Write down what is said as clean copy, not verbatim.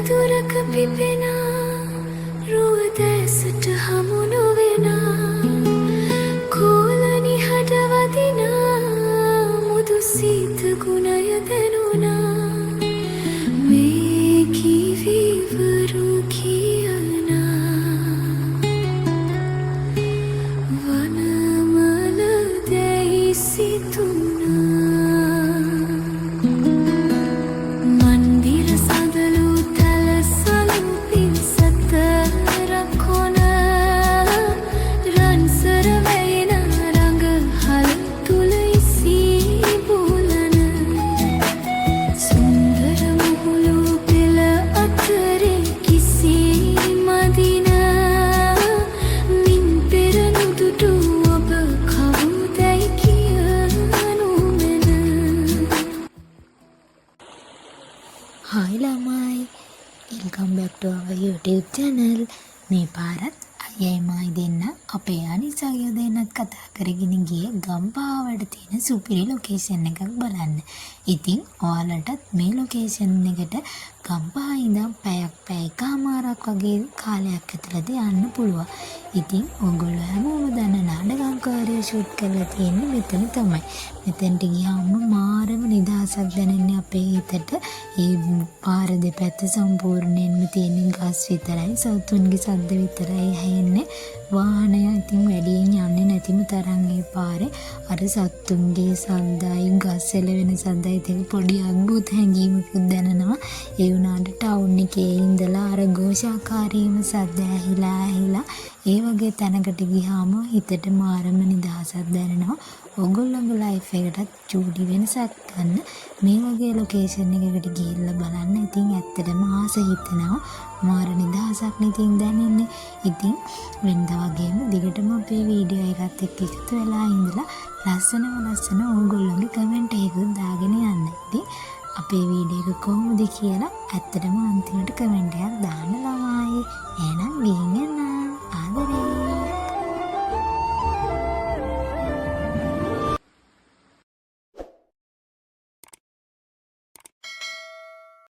දුරක පිපෙනා රුවදැසට හමු නොවෙනා කෝලනි හඩවදිනා මුදු සීත ගුණය දැනුණා මේ කිවිවරු කියනා වනමල දැයි සිතුනා Hi lamai, welcome back to our YouTube channel. මේ පාරත් අයයි මයි දෙන්න අපේ අනිසායෝ දෙන්නත් කතා කරගෙන ගියේ ගම්පාවට තියෙන සුපිරි ලොකේෂන් එකක් බලන්න. ඉතින් ඔයාලටත් මේ ලොකේෂන් එකට ගම්පහ ඉඳන් පැයකමාරක් වගේ කාලයක් ඇතුළත යන්න පුළුවන්. ඉතින් ඔයගොල්ලෝ හැමෝම දන්න නාටකකාරයෝ ෂූට් කරලා තියෙන්නේ මෙතන තමයි. මෙතනට ගියාම මාරම නිදහසක් දැනෙන්නේ අපේ හිතට. ඒ පාර දෙපැත්ත සම්පූර්ණයෙන්ම තියෙන ගස් විතරයි, සතුන්ගේ සද්ද විතරයි ඇහෙන්නේ. වාහනය ඉතින් වැඩියෙන් යන්නේ නැතිම තරම් ඒ පාරේ අර සතුන්ගේ සද්දයි, ගස් එළවෙන සද්දයි දෙක පොඩි අద్భుත හැඟීමකුත් දැනෙනවා. ඒ වුණාට ටවුන් එකේ ඉඳලා අර ഘോഷාකාරීම සද්ද ඇහිලා ඒ වගේ තැනකට ගියාම හිතට මාරම නිදහසක් දැනෙනවා. ඔයගොල්ලෝගේ ලයිෆ් එකටත් චූටි වෙනසක් ගන්න මේ වගේ ලොකේෂන් එකකට ගිහිල්ලා බලන්න. ඉතින් ඇත්තටම ආස හිතෙනවා. මාර නිදහසක් නිතින් දැනෙන්නේ. ඉතින් වෙනදා වගේම දිගටම අපේ වීඩියෝ එකත් එක්ක එකතු වෙලා ඉඳලා ලස්සන ඔයගොල්ලෝගේ කමෙන්ට් එකකුත් දාගෙන යන්න. ඉතින් අපේ වීඩියෝ එක කොහොමද කියලා ඇත්තටම අන්තිමට කමෙන්ට් එකක් දාන්න ළමයි. එහෙනම් ගිහින් එන්න. ආදරේ.